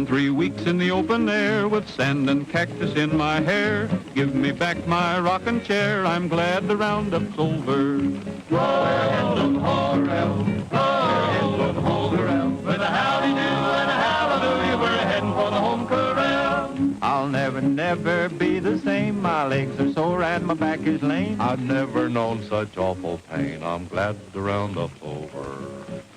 been 3 weeks in the open air with sand and cactus in my hair. Give me back my rocking chair. I'm glad the roundup's over. With a howdy do and a hallelujah, we're heading for the home corral. I'll never be the same. My legs are sore and my back is lame. I've never known such awful pain. I'm glad the roundup's over.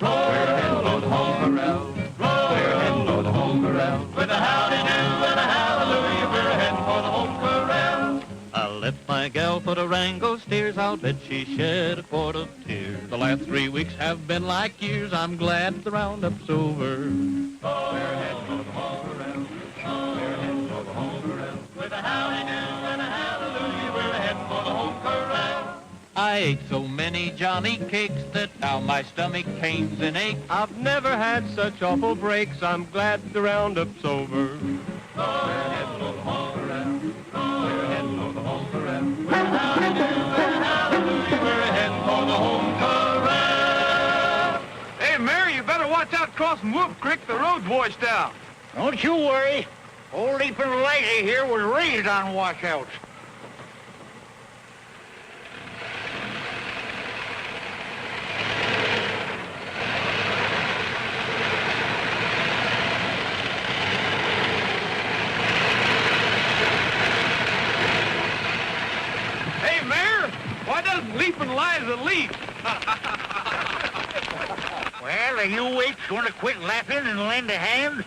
We're heading for the home corral. We're heading for the home corral. With a howdy do and a hallelujah, we're heading for the home corral. I left my gal for to wrangle steers. I'll bet she shed a quart of tears. The last 3 weeks have been like years. I'm glad the roundup's over. We're heading for the home corral. We're heading for the home corral. With a howdy do and a hallelujah, we're heading for the home corral. I ate so many Johnny cakes that now my stomach pains and aches. I've never had such awful breaks. I'm glad the roundup's over. We're heading for the home corral. We're heading for the home corral. With a howdy do and a hallelujah, we're heading for the home corral. Hey, Mary, you better watch out crossing Wolf Creek. The road's washed out. Don't you worry. Old Leaping Lady here was raised on washouts. Hey, Mayor, why doesn't Leaping Liza leap? Well, are you waits going to quit laughing and lend a hand?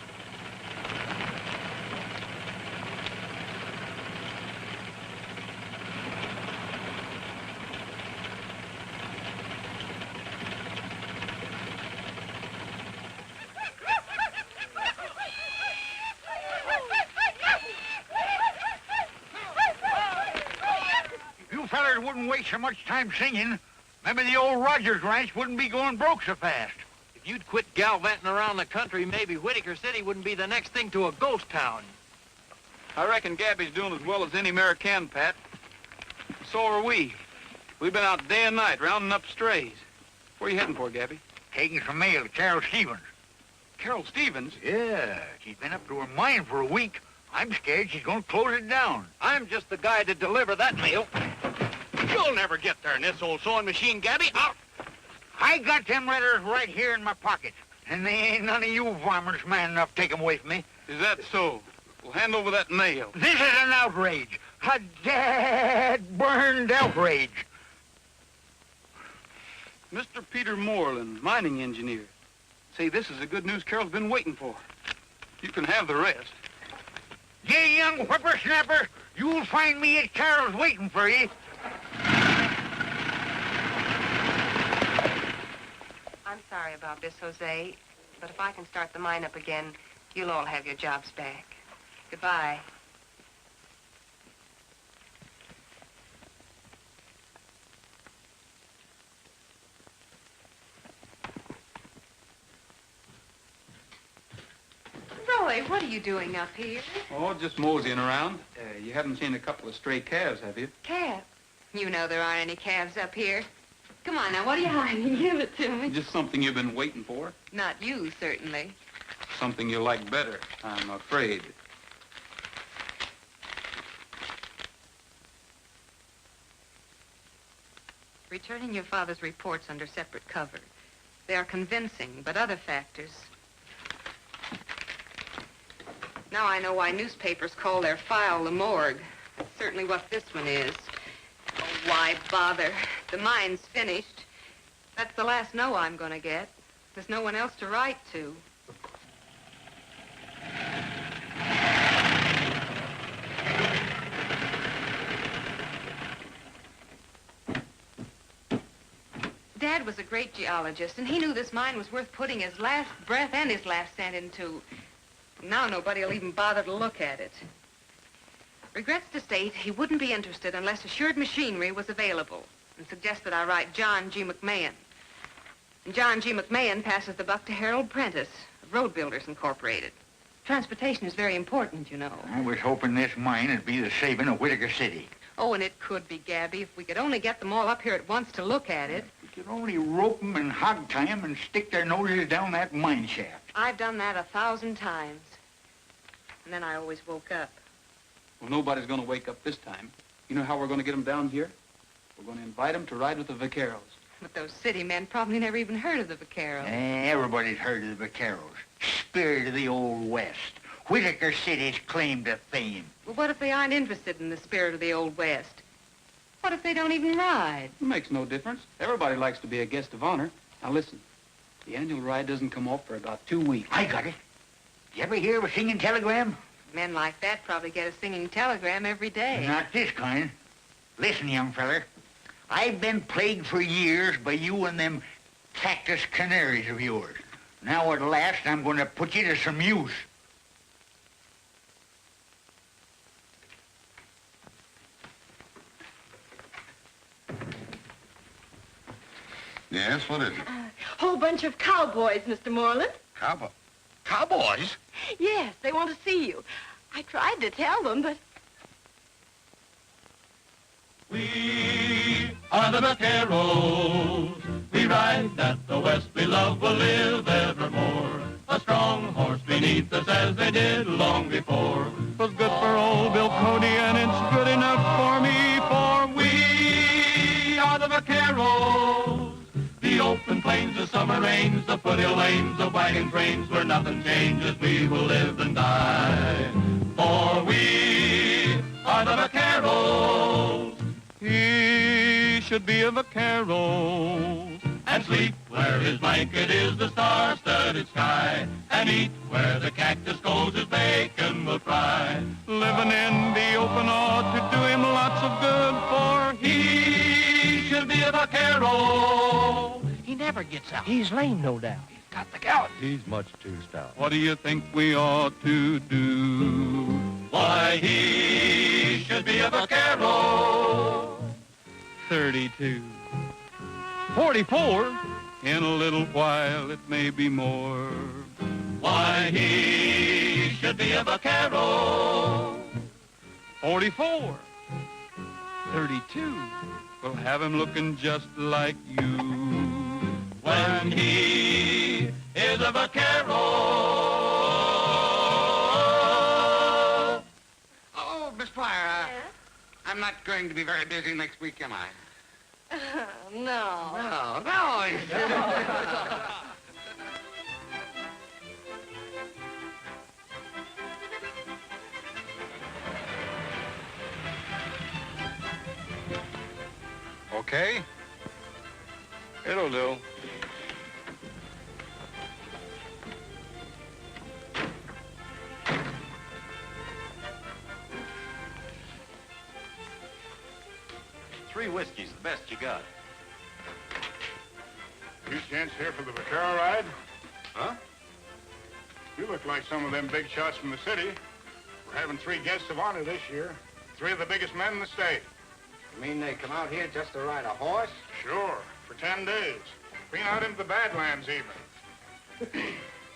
If you fellers wouldn't waste so much time singing, maybe the old Rogers Ranch wouldn't be going broke so fast. If you'd quit gallivanting around the country, maybe Whitaker City wouldn't be the next thing to a ghost town. I reckon Gabby's doing as well as any mare can, Pat. So are we. We've been out day and night rounding up strays. Where are you heading for, Gabby? Taking some mail to Carol Stevens. Carol Stevens? Yeah, she's been up to her mine for a week. I'm scared she's going to close it down. I'm just the guy to deliver that mail. You'll never get there in this old sewing machine, Gabby. I got them letters right here in my pocket, and they ain't none of you farmers man enough to take them away from me. Is that so? Well, hand over that mail. This is an outrage. A dad-burned outrage. Mr. Peter Moreland, mining engineer. Say, this is the good news Carol's been waiting for. You can have the rest. You young whippersnapper, you'll find me at Carol's waiting for you. I'm sorry about this, Jose, but if I can start the mine up again, you'll all have your jobs back. Goodbye. Roy, what are you doing up here? Oh, just moseying around. You haven't seen a couple of stray calves, have you? Calf. You know there aren't any calves up here. Come on now, what are you hiding? Give it to me. Just something you've been waiting for. Not you, certainly. Something you like better, I'm afraid. Returning your father's reports under separate cover. They are convincing, but other factors. Now I know why newspapers call their file the morgue. That's certainly what this one is. Oh, why bother? The mine's finished. That's the last no I'm gonna get. There's no one else to write to. Dad was a great geologist, and he knew this mine was worth putting his last breath and his last cent into. Now nobody will even bother to look at it. Regrets to state he wouldn't be interested unless assured machinery was available, and suggested I write John G. McMahon. And John G. McMahon passes the buck to Harold Prentice of Road Builders Incorporated. Transportation is very important, you know. I was hoping this mine would be the saving of Whitaker City. Oh, and it could be, Gabby, if we could only get them all up here at once to look at it. We could only rope them and hog tie them and stick their noses down that mine shaft. I've done that 1,000 times. And then I always woke up. Well, nobody's going to wake up this time. You know how we're going to get them down here? We're going to invite them to ride with the vaqueros. But those city men probably never even heard of the vaqueros. Everybody's heard of the vaqueros. Spirit of the Old West. Whitaker City's claim to fame. Well, what if they aren't interested in the spirit of the Old West? What if they don't even ride? It makes no difference. Everybody likes to be a guest of honor. Now, listen. The annual ride doesn't come off for about 2 weeks. I got it. You ever hear of a singing telegram? Men like that probably get a singing telegram every day. Not this kind. Listen, young feller. I've been plagued for years by you and them cactus canaries of yours. Now at last I'm going to put you to some use. Yes, what is it? Whole bunch of cowboys, Mr. Moreland. Cowboys? Yes, they want to see you. I tried to tell them, but... We are the vaqueros. We ride that the West we love will live evermore. A strong horse beneath us as they did long before. 'Twas good for old Bill Cody and it's good enough for me, for we are the vaqueros. The open plains, the summer rains, the foothill lanes, the wagon trains where nothing changes, we will live and die. For we are the vaqueros. He should be a vaquero and sleep where his blanket is the star-studded sky, and eat where the cactus goes his bacon will fry. Living in the open ought to do him lots of good, for he should be a vaquero. He never gets out. He's lame, no doubt. He's got the gout. He's much too stout. What do you think we ought to do? Why, he should be a vaquero. 32. 44. In a little while it may be more. Why, he should be a vaquero. 44. 32. We'll have him looking just like you when he is a vaquero. Oh, Miss Pryor, I'm not going to be very busy next week, am I? No. No. Okay? It'll do. Three whiskeys, the best you got. You gents here for the vaquero ride? Huh? You look like some of them big shots from the city. We're having 3 guests of honor this year. 3 of the biggest men in the state. You mean they come out here just to ride a horse? Sure, for 10 days. Clean out into the Badlands even.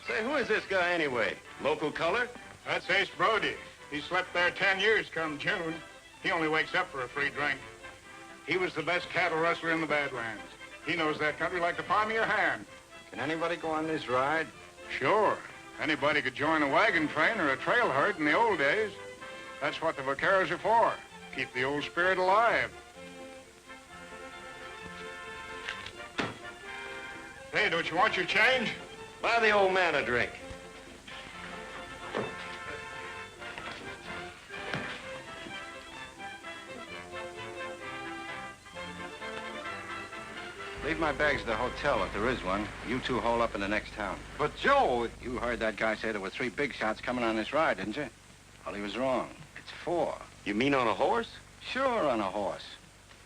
Say, who is this guy anyway? Local color? That's Ace Brody. He slept there 10 years come June. He only wakes up for a free drink. He was the best cattle rustler in the Badlands. He knows that country like the palm of your hand. Can anybody go on this ride? Sure. Anybody could join a wagon train or a trail herd in the old days. That's what the vaqueros are for. Keep the old spirit alive. Hey, don't you want your change? Buy the old man a drink. Leave my bags at the hotel if there is one. You two hole up in the next town. But, Joe... You heard that guy say there were 3 big shots coming on this ride, didn't you? Well, he was wrong. It's 4. You mean on a horse? Sure, on a horse.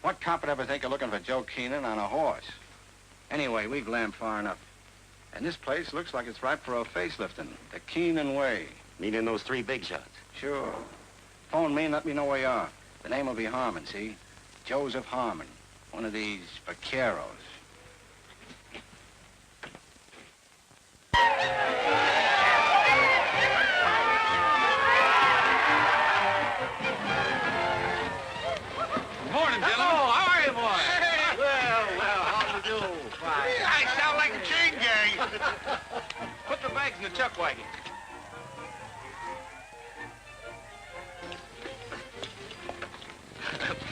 What cop would ever think of looking for Joe Keenan on a horse? Anyway, we've lammed far enough. And this place looks like it's ripe for a facelifting. The Keenan way. Meaning those 3 big shots? Sure. Phone me and let me know where you are. The name will be Harmon, see? Joseph Harmon. One of these vaqueros. Good morning, gentlemen. Oh, how are you, boy? Well, how do you do? Fine. I sound like a chain gang. Put the bags in the chuck wagon.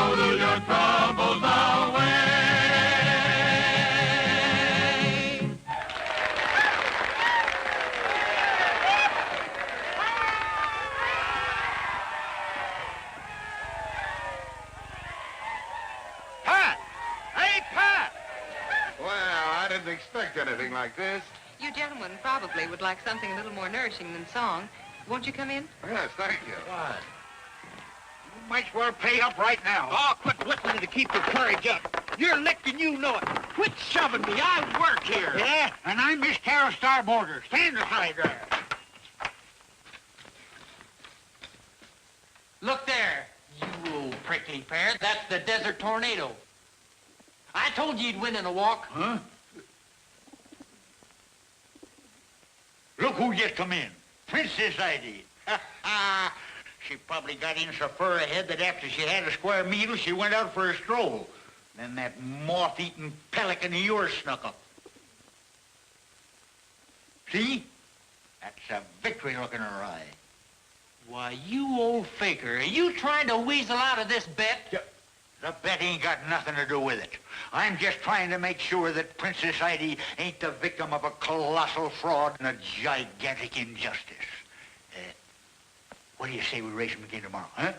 yodel your troubles away. Pat! Hey, Pat! Well, I didn't expect anything like this. You gentlemen probably would like something a little more nourishing than song. Won't you come in? Yes, thank you. What? You might as well pay up right now. Oh, quit whipping to keep your courage up. You're licked and you know it. Quit shoving me. I work here. Yeah, and I'm Miss Carol Starboarder. Stand aside there. Look there, you old prick. Prickly Pear. That's the Desert Tornado. I told you he'd win in a walk. Huh? Look who just come in. Princess Heidi. She probably got in so far ahead that after she had a square meal, she went out for a stroll. Then that moth-eaten pelican of yours snuck up. See? That's a victory look in her eye. Why, you old faker, are you trying to weasel out of this bet? The bet ain't got nothing to do with it. I'm just trying to make sure that Princess Heidi ain't the victim of a colossal fraud and a gigantic injustice. What do you say we race him again tomorrow, huh?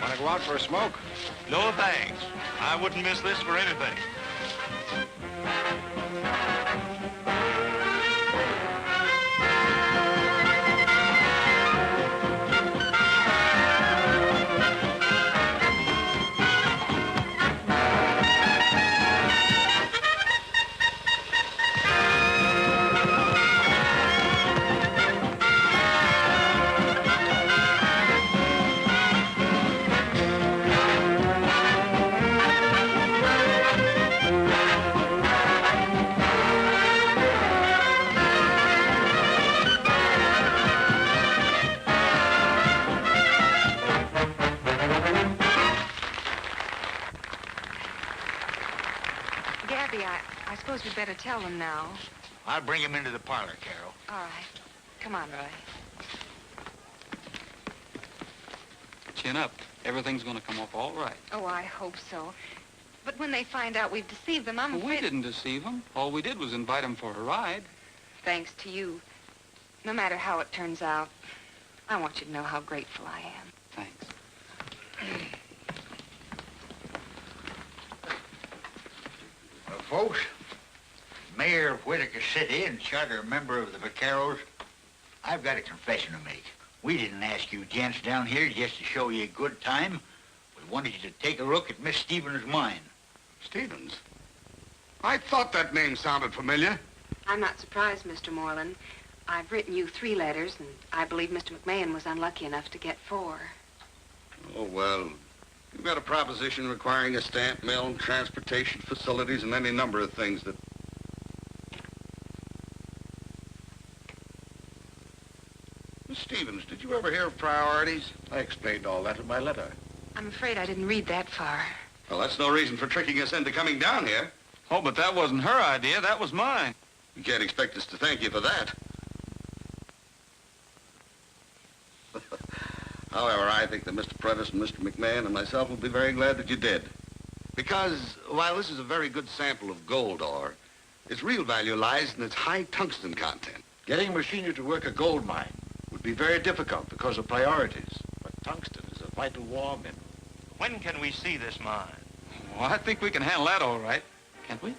Want to go out for a smoke? No, thanks. I wouldn't miss this for anything. Gabby, I suppose we'd better tell them now. I'll bring him into the parlor, Carol. All right. Come on, Roy. Chin up. Everything's going to come off all right. Oh, I hope so. But when they find out we've deceived them, I'm Well, afraid... we didn't deceive them. All we did was invite them for a ride. Thanks to you. No matter how it turns out, I want you to know how grateful I am. Thanks. Well, folks, Mayor of Whitaker City and charter member of the Vaqueros, I've got a confession to make. We didn't ask you gents down here just to show you a good time. We wanted you to take a look at Miss Stevens' mine. Stevens? I thought that name sounded familiar. I'm not surprised, Mr. Moreland. I've written you 3 letters, and I believe Mr. McMahon was unlucky enough to get 4. Oh, well, you've got a proposition requiring a stamp mill, transportation facilities, and any number of things that... Miss Stevens, did you ever hear of priorities? I explained all that in my letter. I'm afraid I didn't read that far. Well, that's no reason for tricking us into coming down here. Oh, but that wasn't her idea. That was mine. You can't expect us to thank you for that. However, I think that Mr. Prentice and Mr. McMahon and myself will be very glad that you did. Because while this is a very good sample of gold ore, its real value lies in its high tungsten content. Getting machinery to work a gold mine would be very difficult because of priorities. But tungsten is a vital war mineral. When can we see this mine? Well, I think we can handle that all right, can't we?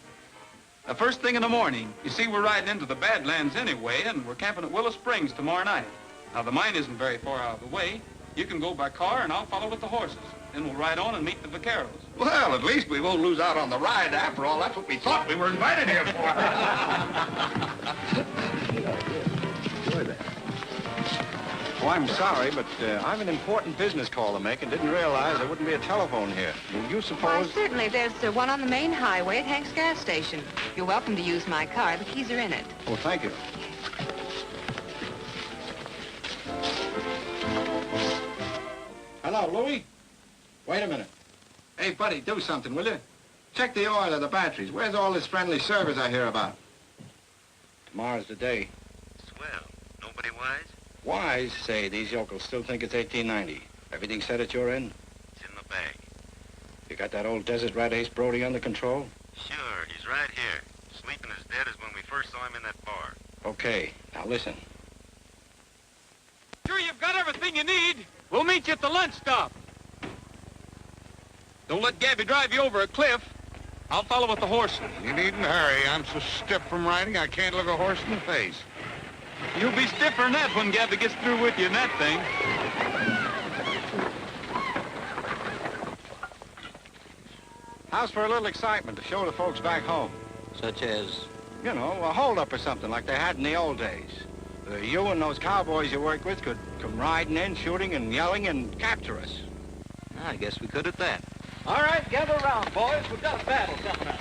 The first thing in the morning. You see, we're riding into the Badlands anyway, and we're camping at Willow Springs tomorrow night. Now, the mine isn't very far out of the way. You can go by car, and I'll follow with the horses. Then we'll ride on and meet the vaqueros. Well, at least we won't lose out on the ride. After all, that's what we thought we were invited here for. Oh, I'm sorry, but I've an important business call to make and didn't realize there wouldn't be a telephone here. Will you Why, suppose... certainly. There's one on the main highway at Hank's gas station. You're welcome to use my car. The keys are in it. Oh, thank you. Hello, Louie? Wait a minute. Hey, buddy, do something, will you? Check the oil of the batteries. Where's all this friendly service I hear about? Tomorrow's the day. Swell. Nobody wise? Wise? Say, these yokels still think it's 1890. Everything set at your end? It's in the bag. You got that old desert rat Ace Brody under control? Sure, he's right here. Sleeping as dead as when we first saw him in that bar. Okay, now listen. Sure you've got everything you need. We'll meet you at the lunch stop. Don't let Gabby drive you over a cliff. I'll follow with the horses. You needn't hurry. I'm so stiff from riding, I can't look a horse in the face. You'll be stiffer than that when Gabby gets through with you in that thing. How's for a little excitement to show the folks back home? Such as? You know, a holdup or something like they had in the old days. You and those cowboys you work with could come riding in, shooting and yelling and capture us. I guess we could at that. All right, gather around, boys. We've got a battle coming up.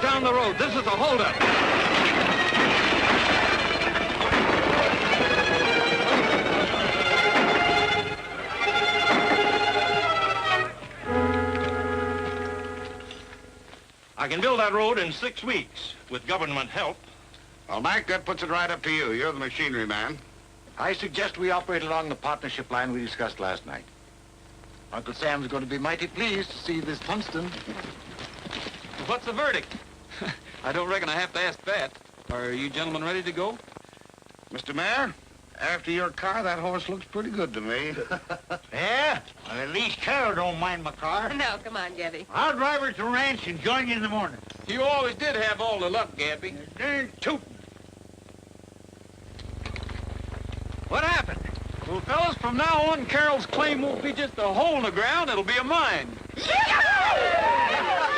Down the road. This is a holdup. I can build that road in 6 weeks with government help. Well, Mac, that puts it right up to you. You're the machinery man. I suggest we operate along the partnership line we discussed last night. Uncle Sam's going to be mighty pleased to see this tungsten. What's the verdict? I don't reckon I have to ask that. Are you gentlemen ready to go? Mr. Mayor, after your car, that horse looks pretty good to me. Yeah? Well, at least Carol don't mind my car. No, come on, Gabby. I'll drive her to the ranch and join you in the morning. You always did have all the luck, Gabby. Darn tootin'. What happened? Well, fellas, from now on, Carol's claim won't be just a hole in the ground. It'll be a mine.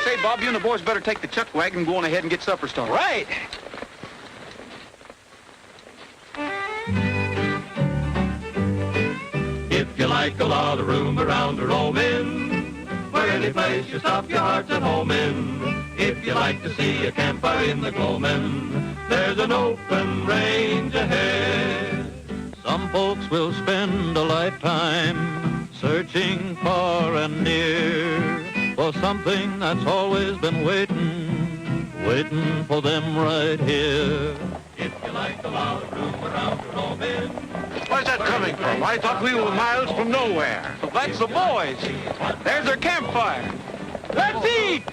Say, Bob, you and the boys better take the chuck wagon and go on ahead and get supper started. Right. If you like a lot of room around to roam in, where any place you stop your heart's at home in. If you like to see a campfire in the gloaming, there's an open range ahead. Some folks will spend a lifetime searching far and near for something that's always been waiting for them right here. If you like a lot of room around to roam in. Where's that coming from? I thought we were miles from nowhere. Well, that's the boys. There's their campfire. Let's eat!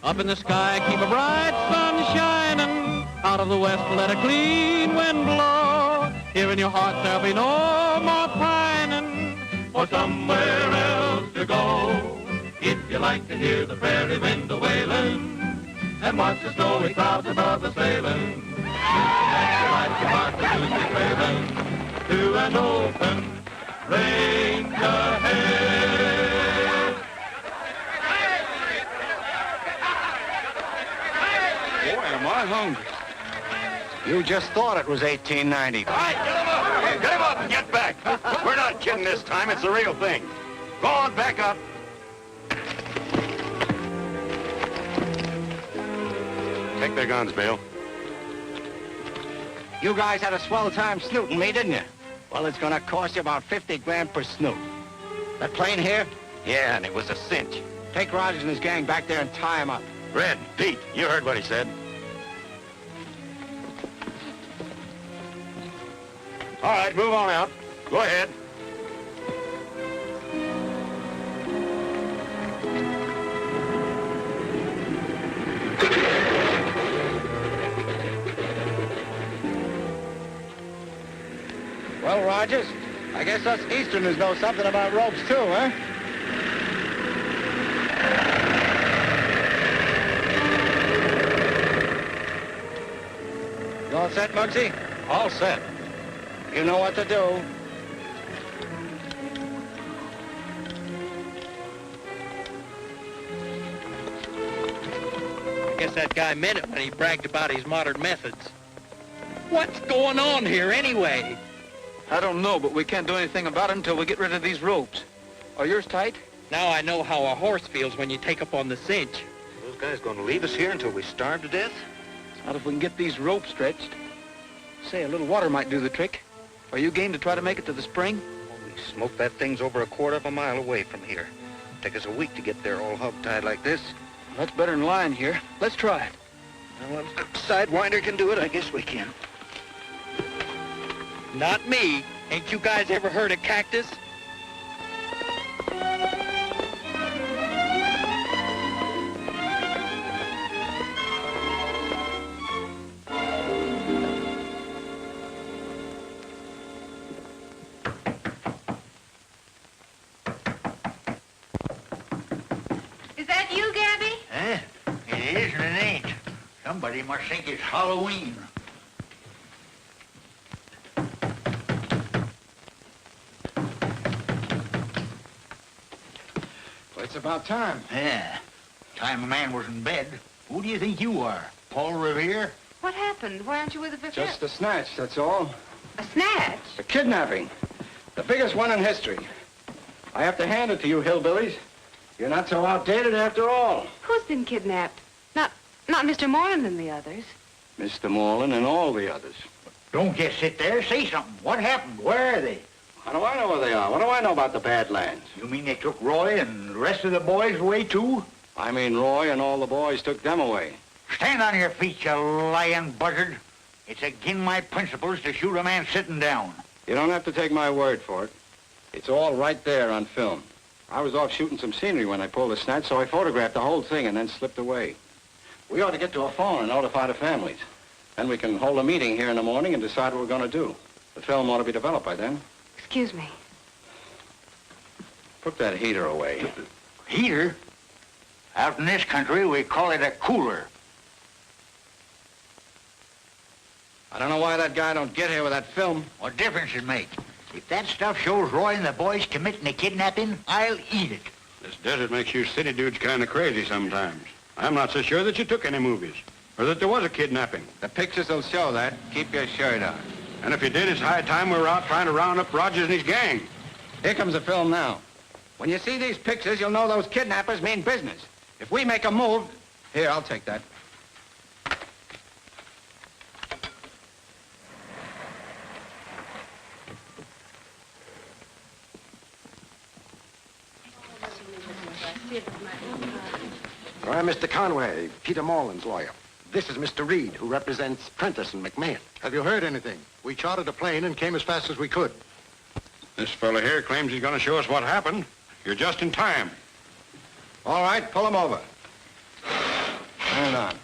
Up in the sky, keep a bright sun shining. Out of the west, let a clean wind blow. Here in your heart, there'll be no more pining or somewhere else to go. If you like to hear the prairie wind a-wailing and watch the snowy clouds above the sailing, you can light your heart to soon be trailing to an open range ahead. Boy, am I hungry. You just thought it was 1890. All right, get him up! Get him up and get back! We're not kidding this time. It's the real thing. Go on, back up. Take their guns, Bill. You guys had a swell time snooting me, didn't you? Well, it's gonna cost you about 50 grand per snoot. That plane here? Yeah, and it was a cinch. Take Rogers and his gang back there and tie him up. Red, Pete, you heard what he said. All right, move on out. Go ahead. Well, Rogers, I guess us Easterners know something about ropes, too, huh? You all set, Muggsy? All set. You know what to do. I guess that guy meant it when he bragged about his modern methods. What's going on here anyway? I don't know, but we can't do anything about it until we get rid of these ropes. Are yours tight? Now I know how a horse feels when you take up on the cinch. Those guys going to leave us here until we starve to death? Not if we can get these ropes stretched. Say, a little water might do the trick. Are you game to try to make it to the spring? Holy smoke, that thing's over a quarter of a mile away from here. Take us a week to get there all hog-tied like this. That's better than lying here. Let's try it. Well, if Sidewinder can do it, I guess we can. Not me. Ain't you guys ever heard of Cactus? Is that you, Gabby? Eh? It is and it ain't. Somebody must think it's Halloween. Well, it's about time. Yeah. Time a man was in bed. Who do you think you are? Paul Revere? What happened? Why aren't you with the Vicar? Just a snatch, that's all. A snatch? A kidnapping. The biggest one in history. I have to hand it to you, hillbillies. You're not so outdated after all. Who's been kidnapped? Not Mr. Moreland and the others. Mr. Moreland and all the others. Don't just sit there. Say something. What happened? Where are they? How do I know where they are? What do I know about the Badlands? You mean they took Roy and the rest of the boys away, too? I mean Roy and all the boys took them away. Stand on your feet, you lying buzzard. It's against my principles to shoot a man sitting down. You don't have to take my word for it. It's all right there on film. I was off shooting some scenery when I pulled the snatch, so I photographed the whole thing and then slipped away. We ought to get to a phone and notify the families. Then we can hold a meeting here in the morning and decide what we're going to do. The film ought to be developed by then. Excuse me. Put that heater away. Heater? Out in this country, we call it a cooler. I don't know why that guy don't get here with that film. What difference it make? If that stuff shows Roy and the boys committing a kidnapping, I'll eat it. This desert makes you city dudes kind of crazy sometimes. I'm not so sure that you took any movies, or that there was a kidnapping. The pictures will show that. Keep your shirt on. And if you did, it's high time we were out trying to round up Rogers and his gang. Here comes the film now. When you see these pictures, you'll know those kidnappers mean business. If we make a move... Here, I'll take that. I'm Mr. Conway, Peter Moreland's lawyer. This is Mr. Reed, who represents Prentice and McMahon. Have you heard anything? We chartered a plane and came as fast as we could. This fella here claims he's going to show us what happened. You're just in time. All right, pull him over. Turn on.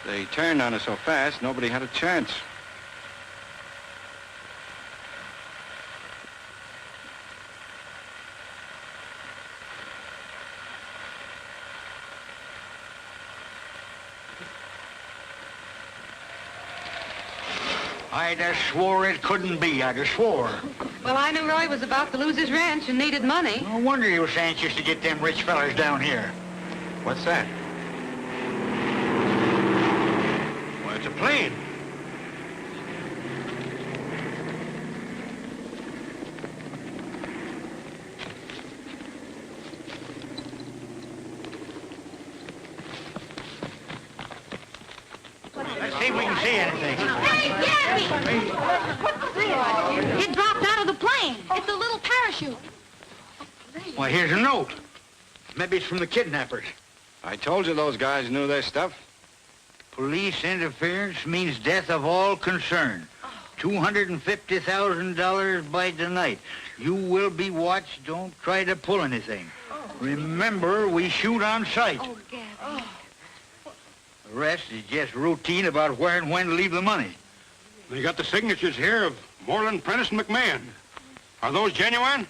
They turned on us so fast, nobody had a chance. I'd have swore it couldn't be. I'd have swore. Well, I knew Roy was about to lose his ranch and needed money. No wonder he was anxious to get them rich fellas down here. What's that? Well, it's a plane. Let's see if we can see anything. Hey, Gabby! What's this? It dropped out of the plane. It's a little parachute. Well, here's a note. Maybe it's from the kidnappers. I told you those guys knew their stuff. Police interference means death of all concerned. $250,000 by tonight. You will be watched. Don't try to pull anything. Remember, we shoot on sight. Oh, Gabby. The rest is just routine about where and when to leave the money. They got the signatures here of Moreland, Prentice, and McMahon. Are those genuine?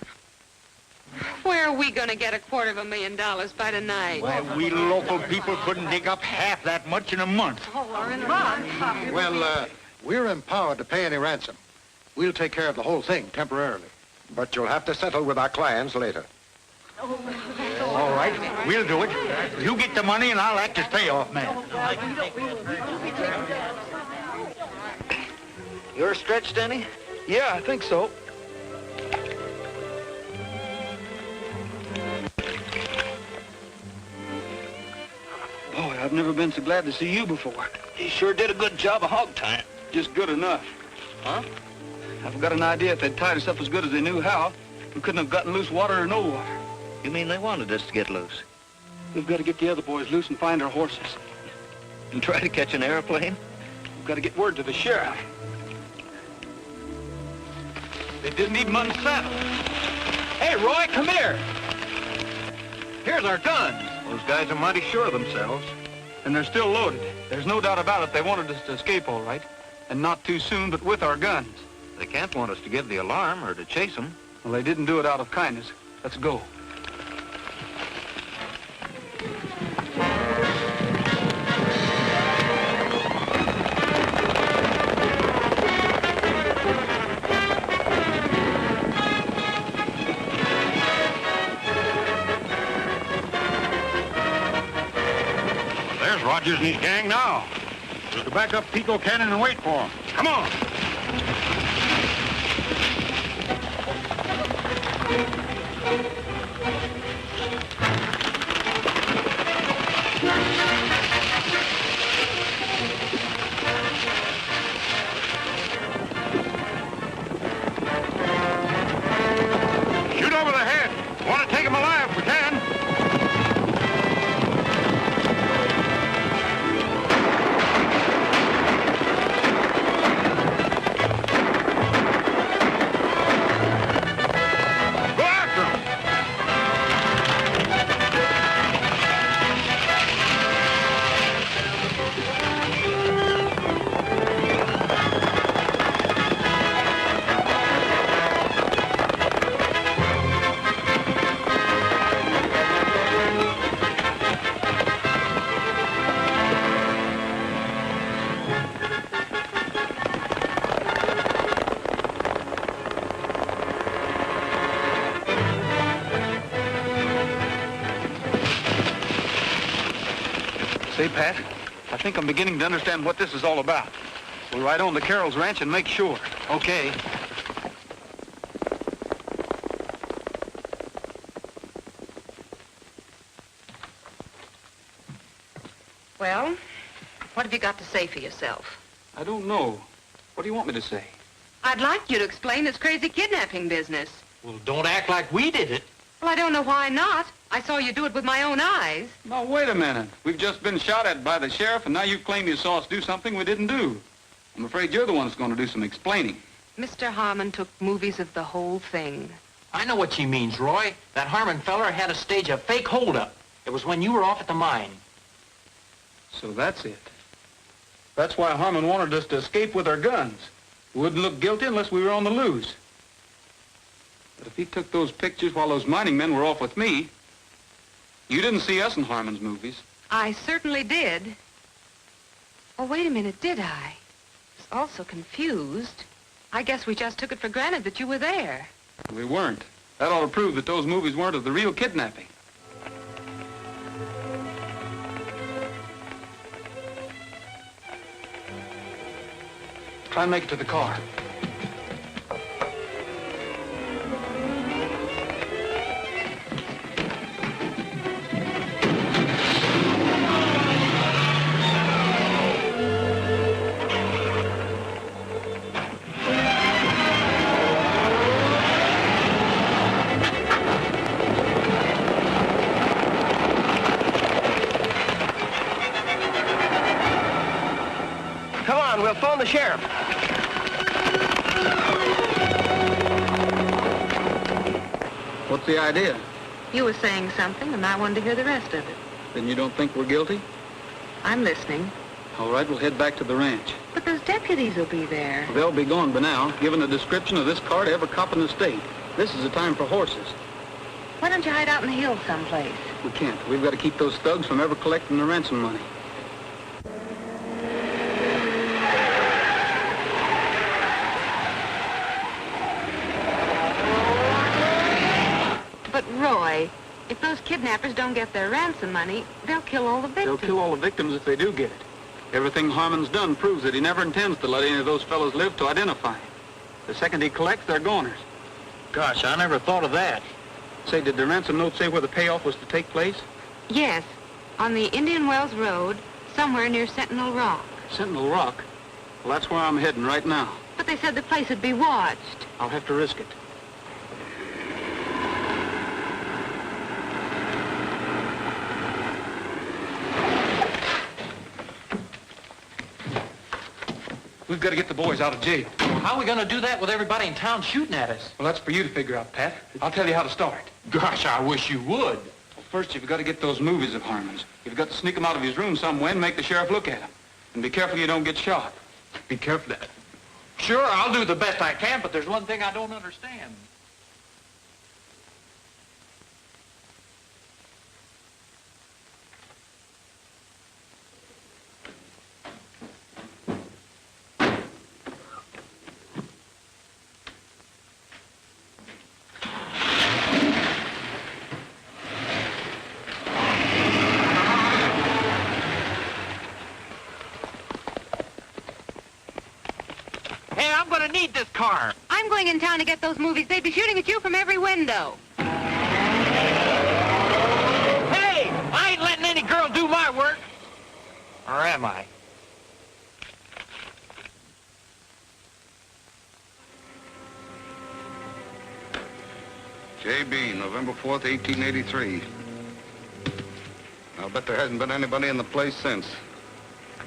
Where are we going to get $250,000 by tonight? Why, we local people couldn't dig up half that much in a month. Oh, we're in luck. Well, we're empowered to pay any ransom. We'll take care of the whole thing temporarily. But you'll have to settle with our clients later. All right, we'll do it. You get the money and I'll act as payoff man. You're stretched any? Yeah, I think so. Boy, I've never been so glad to see you before. You sure did a good job of hog tying. Just good enough. Huh? I've got an idea if they'd tied us up as good as they knew how, we couldn't have gotten loose water or no water. You mean they wanted us to get loose? We've got to get the other boys loose and find our horses. And try to catch an airplane? We've got to get word to the sheriff. They didn't even unsaddle. Hey, Roy, come here. Here's our guns. Those guys are mighty sure of themselves. And they're still loaded. There's no doubt about it. They wanted us to escape all right. And not too soon, but with our guns. They can't want us to give the alarm or to chase them. Well, they didn't do it out of kindness. Let's go. There's Rogers and his gang now. We'll go back up Pico Canyon and wait for them. Come on. Shoot over the head. Want to take him alive if we can. Say, Pat, I think I'm beginning to understand what this is all about. We'll ride on to Carroll's ranch and make sure. Okay. Well, what have you got to say for yourself? I don't know. What do you want me to say? I'd like you to explain this crazy kidnapping business. Well, don't act like we did it. Well, I don't know why not. I saw you do it with my own eyes. Now, wait a minute. We've just been shot at by the sheriff, and now you claim you saw us do something we didn't do. I'm afraid you're the one that's going to do some explaining. Mr. Harmon took movies of the whole thing. I know what she means, Roy. That Harmon feller had to stage a fake holdup. It was when you were off at the mine. So that's it. That's why Harmon wanted us to escape with our guns. We wouldn't look guilty unless we were on the loose. But if he took those pictures while those mining men were off with me, you didn't see us in Harmon's movies. I certainly did. Oh, wait a minute, did I? I was also confused. I guess we just took it for granted that you were there. We weren't. That ought to prove that those movies weren't of the real kidnapping. Try and make it to the car. Come on, we'll phone the sheriff. What's the idea? You were saying something, and I wanted to hear the rest of it. Then you don't think we're guilty? I'm listening. All right, we'll head back to the ranch. But those deputies will be there. They'll be gone by now, giving a description of this car to every cop in the state. This is the time for horses. Why don't you hide out in the hills someplace? We can't. We've got to keep those thugs from ever collecting the ransom money. But, Roy, if those kidnappers don't get their ransom money, they'll kill all the victims. They'll kill all the victims if they do get it. Everything Harmon's done proves that he never intends to let any of those fellows live to identify him. The second he collects, they're goners. Gosh, I never thought of that. Say, did the ransom note say where the payoff was to take place? Yes, on the Indian Wells Road, somewhere near Sentinel Rock. Sentinel Rock? Well, that's where I'm heading right now. But they said the place would be watched. I'll have to risk it. We've got to get the boys out of jail. How are we going to do that with everybody in town shooting at us? Well, that's for you to figure out, Pat. I'll tell you how to start. Gosh, I wish you would. Well, first, you've got to get those movies of Harmon's. You've got to sneak them out of his room somewhere and make the sheriff look at them. And be careful you don't get shot. Be careful of that. Sure, I'll do the best I can, but there's one thing I don't understand. Hey, I'm going to need this car. I'm going in town to get those movies. They'd be shooting at you from every window. Hey, I ain't letting any girl do my work. Or am I? J.B., November 4th, 1883. I'll bet there hasn't been anybody in the place since.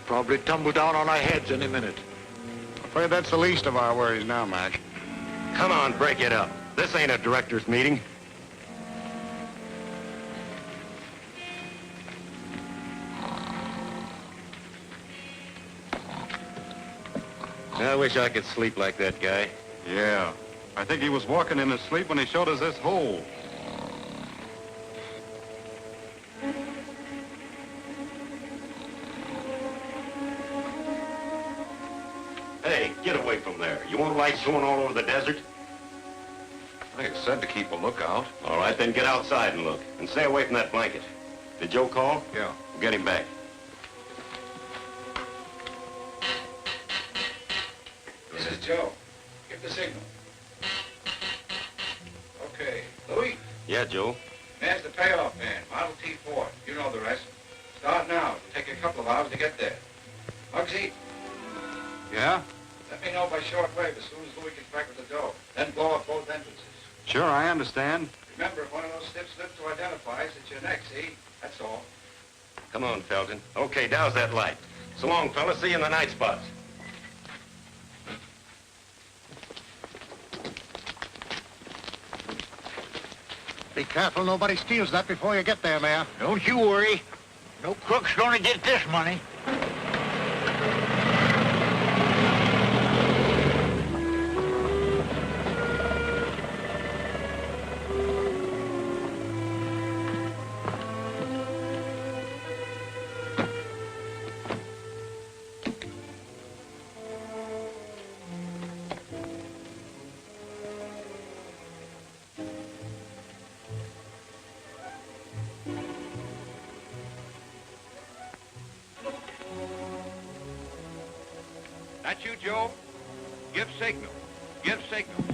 Probably tumble down on our heads any minute. Afraid that's the least of our worries now, Mac. Come on, break it up. This ain't a director's meeting. I wish I could sleep like that guy. Yeah. I think he was walking in his sleep when he showed us this hole. Hey, get away from there. You want lights going all over the desert? I said to keep a lookout. All right, then get outside and look. And stay away from that blanket. Did Joe call? Yeah. We'll get him back. This is Joe. Give the signal. Okay. Louis, Yeah, Joe. there's the payoff van, Model T4. You know the rest. Start now. It'll take you a couple of hours to get there. Muggsy, Yeah? let me know by shortwave as soon as Louis gets back with the dough. Then blow up both entrances. Sure, I understand. Remember, if one of those stiff slips to identify us, it's your neck, see? That's all. Come on, Felton. Okay, douse that light. So long, fellas. See you in the night spots. Be careful nobody steals that before you get there, Mayor. Don't you worry. No crook's gonna get this money. That you, Joe? Give signal. Give signal.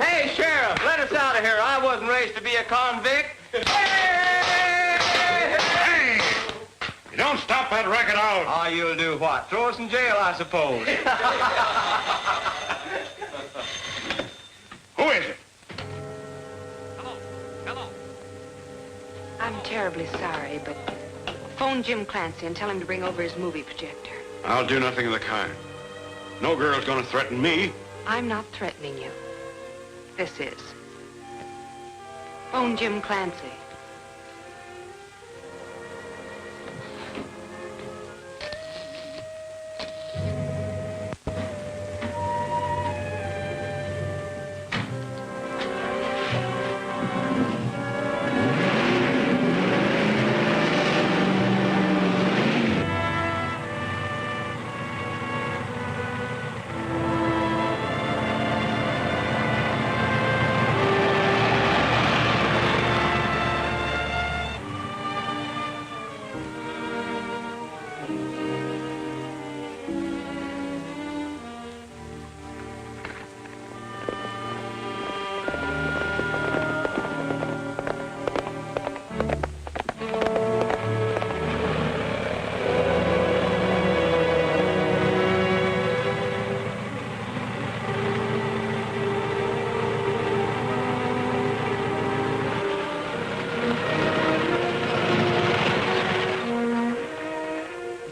Hey, Sheriff, let us out of here. I wasn't raised to be a convict. Hey! You don't stop that racket, Oh, you'll do what? Throw us in jail, I suppose. Who is it? I'm terribly sorry, but phone Jim Clancy and tell him to bring over his movie projector. I'll do nothing of the kind. No girl's gonna threaten me. I'm not threatening you. This is. Phone Jim Clancy.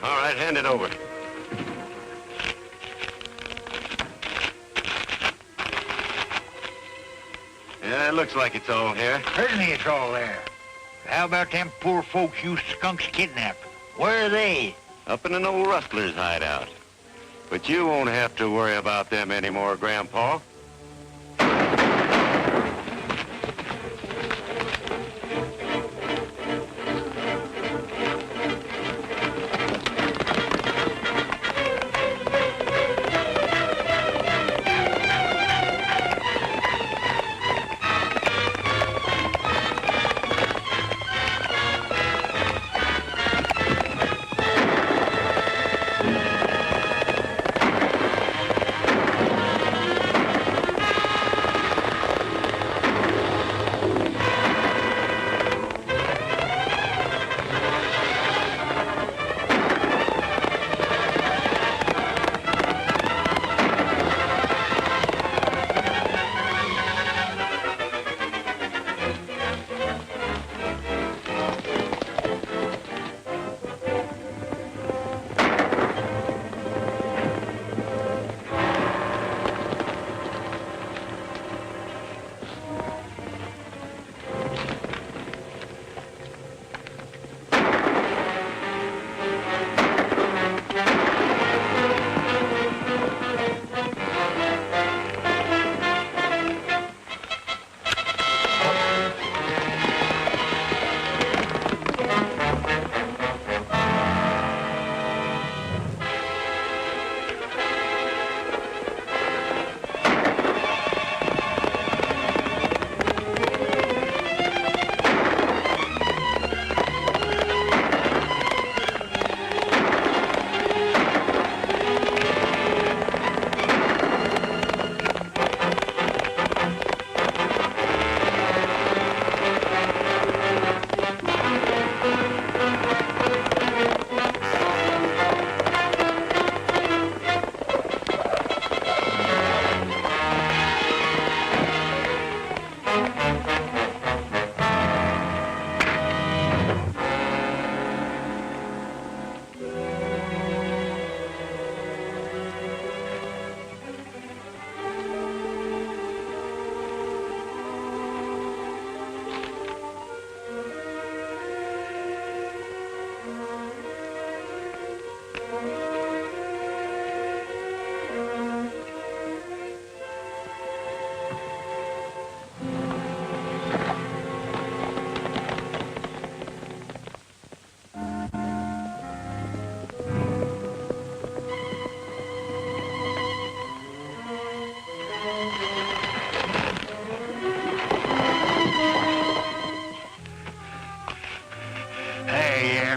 All right, hand it over. Yeah, it looks like it's all here. Certainly it's all there. How about them poor folks you skunks kidnapped? Where are they? Up in an old rustler's hideout. But you won't have to worry about them anymore, Grandpa.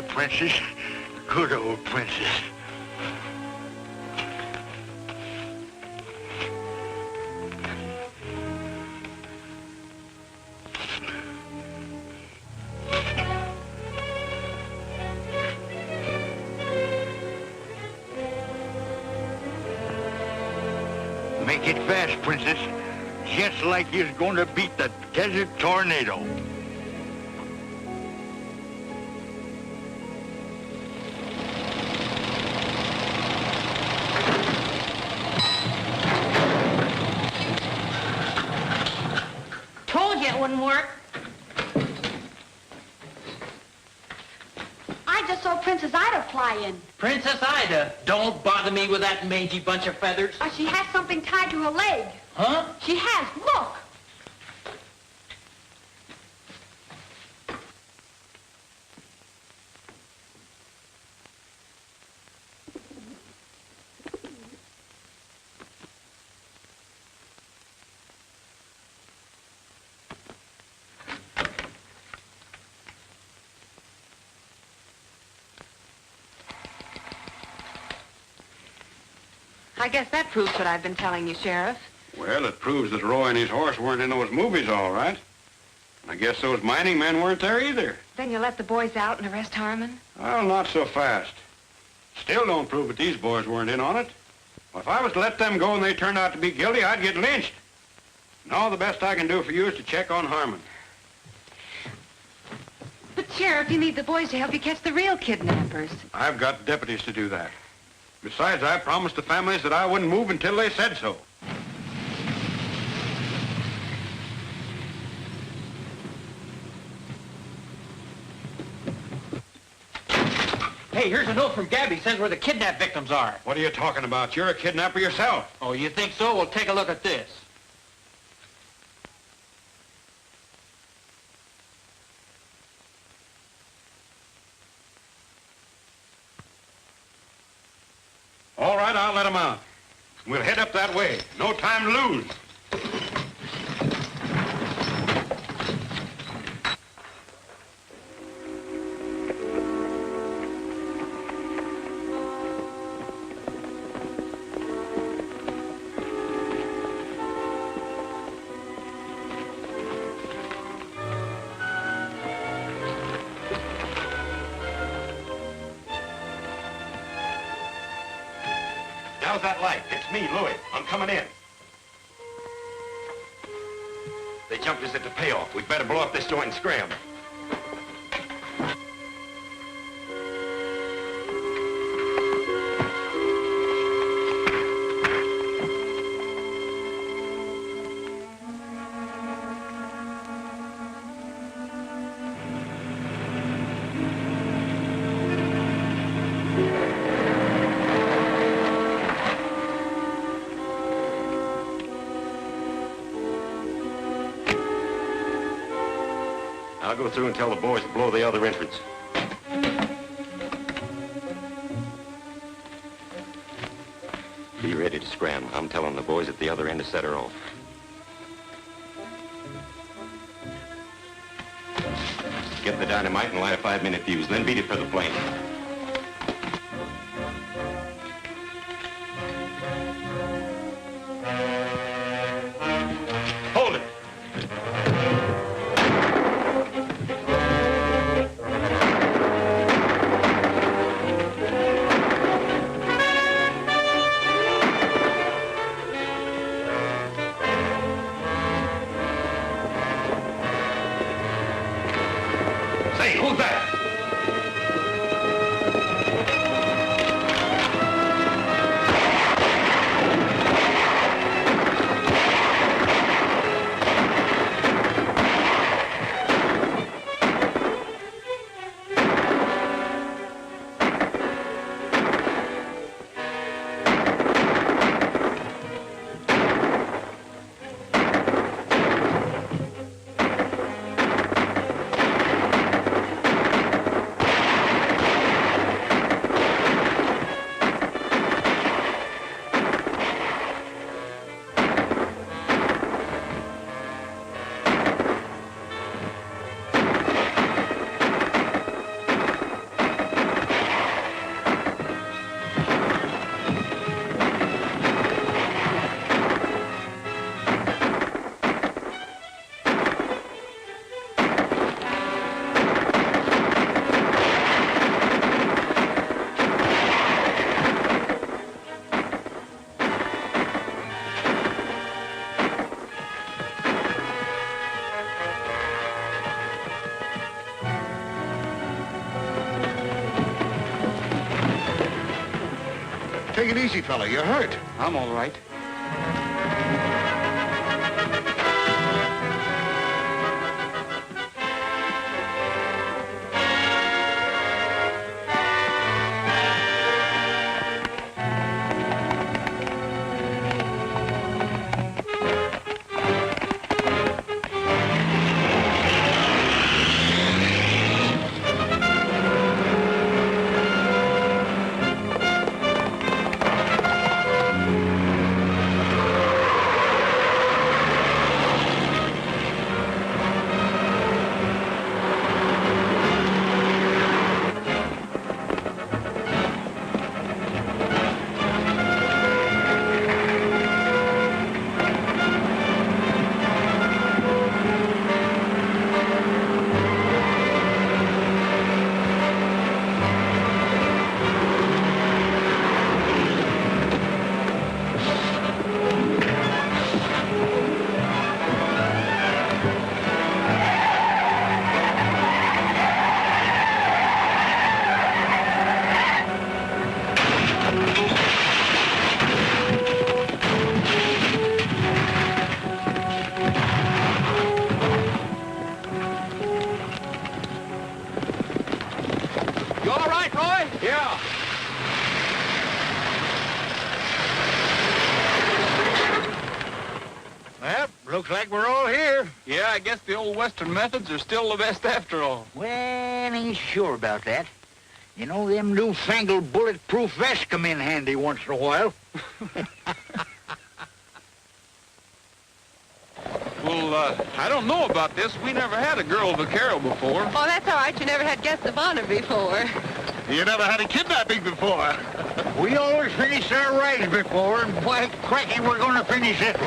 Princess. Good old princess. Make it fast, princess. Just like you're going to beat the desert tornado. Wouldn't work. I just saw Princess Ida fly in. Princess Ida? Don't bother me with that mangy bunch of feathers. She has something tied to her leg. Huh? She has. Look. I guess that proves what I've been telling you, Sheriff. Well, it proves that Roy and his horse weren't in those movies, all right. I guess those mining men weren't there either. Then you let the boys out and arrest Harmon? Well, not so fast. Still don't prove that these boys weren't in on it. Well, if I was to let them go and they turned out to be guilty, I'd get lynched. Now the best I can do for you is to check on Harmon. But Sheriff, you need the boys to help you catch the real kidnappers. I've got deputies to do that. Besides, I promised the families that I wouldn't move until they said so. Hey, here's a note from Gabby. Says where the kidnap victims are. What are you talking about? You're a kidnapper yourself. Oh, you think so? Well, take a look at this. All right, I'll let them out. We'll head up that way. No time to lose. How's that light? It's me, Louis. I'm coming in. They jumped us at the payoff. We'd better blow up this joint and scram. I'll go through and tell the boys to blow the other entrance. Be ready to scram. I'm telling the boys at the other end to set her off. Get the dynamite and light a 5-minute fuse, then beat it for the plane. Hold it! Say, who's that? Take it easy, fella. You're hurt. I'm all right. Looks like we're all here. Yeah, I guess the old Western methods are still the best after all. Well, ain't sure about that. You know, them newfangled bulletproof vests come in handy once in a while. Well, I don't know about this. We never had a girl vaquero before. Oh, that's all right. You never had guests of honor before. You never had a kidnapping before. We always finished our rides before, and boy, cracky, we're going to finish it.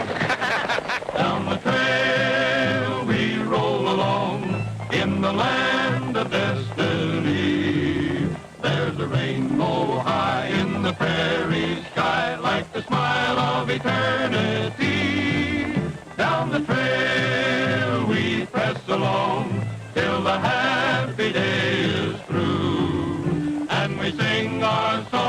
Down the trail we roll along in the land of destiny. There's a rainbow high in the prairie sky like the smile of eternity. Down the trail we press along till the happy day is through, and we sing our song.